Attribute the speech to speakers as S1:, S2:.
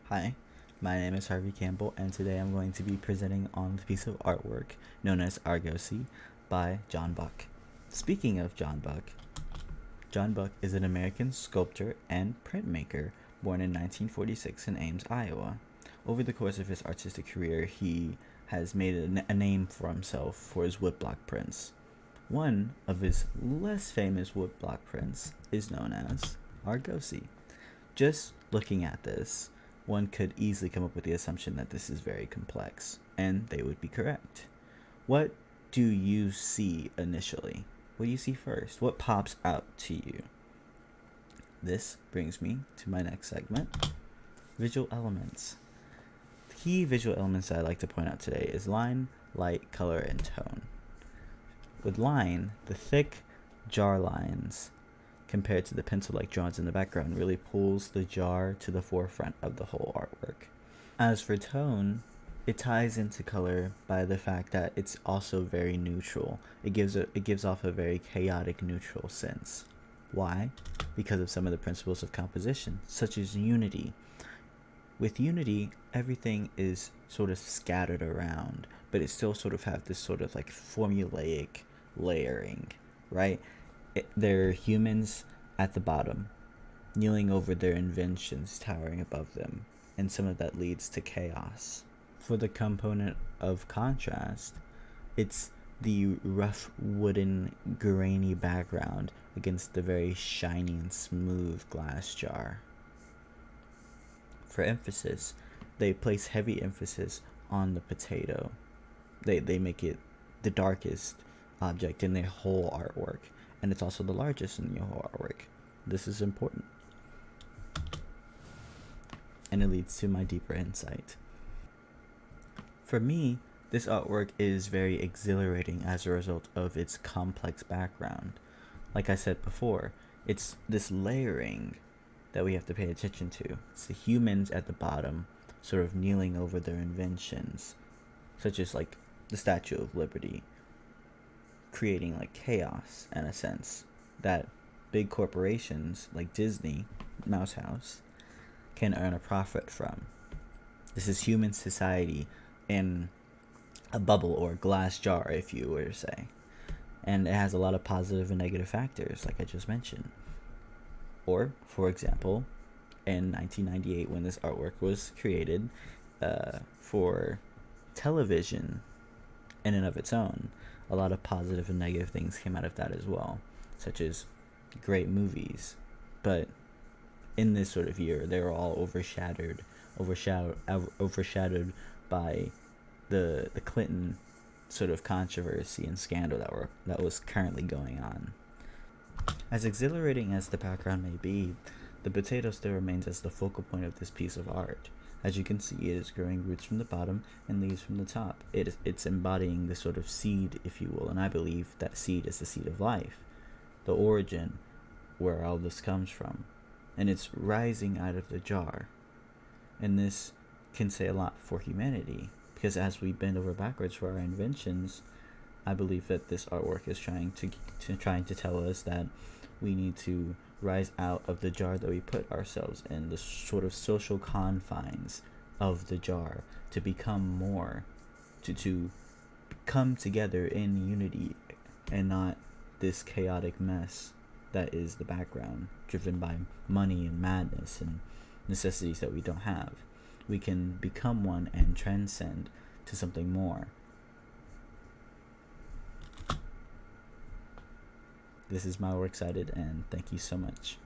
S1: Hi, my name is Harvey Campbell, and today I'm going to be presenting on the piece of artwork known as Argosy by John Buck. Speaking of John Buck is an American sculptor and printmaker born in 1946 in Ames, Iowa. Over the course of his artistic career, he has made a name for himself for his woodblock prints. One of his less famous woodblock prints is known as Argosy. Just looking at this, one could easily come up with the assumption that this is very complex, and they would be correct. What do you see initially? What do you see first? What pops out to you? This brings me to my next segment, visual elements. The key visual elements that I like to point out today is line, light, color, and tone. With line, the thick jar lines compared to the pencil-like drawings in the background really pulls the jar to the forefront of the whole artwork. As for tone, it ties into color by the fact that it's also very neutral. It gives off a very chaotic neutral sense. Why? Because of some of the principles of composition, such as unity. With unity, everything is sort of scattered around, but it still sort of have this sort of like formulaic layering, right? They're humans at the bottom, kneeling over their inventions towering above them, and some of that leads to chaos. For the component of contrast, it's the rough wooden grainy background against the very shiny and smooth glass jar. For emphasis, they place heavy emphasis on the potato. They make it the darkest object in their whole artwork, and it's also the largest in the whole artwork. This is important, and it leads to my deeper insight. For me, this artwork is very exhilarating as a result of its complex background. Like I said before, it's this layering that we have to pay attention to. It's the humans at the bottom sort of kneeling over their inventions, such as like the Statue of Liberty, creating like chaos in a sense that big corporations like Disney, Mouse House, can earn a profit from. This is human society in a bubble or a glass jar, if you were to say. And it has a lot of positive and negative factors, like I just mentioned. Or, for example, in 1998, when this artwork was created for television in and of its own, a lot of positive and negative things came out of that as well, such as great movies. But in this sort of year, they were all overshadowed by the Clinton sort of controversy and scandal that was currently going on. As exhilarating as the background may be, the potato still remains as the focal point of this piece of art. As you can see, it is growing roots from the bottom and leaves from the top. It's embodying this sort of seed, if you will, and I believe that seed is the seed of life, the origin where all this comes from, and it's rising out of the jar. And this can say a lot for humanity, because as we bend over backwards for our inventions, I believe that this artwork is trying to tell us that we need to rise out of the jar that we put ourselves in, the sort of social confines of the jar, to become more, to come together in unity and not this chaotic mess that is the background, driven by money and madness and necessities that we don't have. We can become one and transcend to something more. This is my works cited, and thank you so much.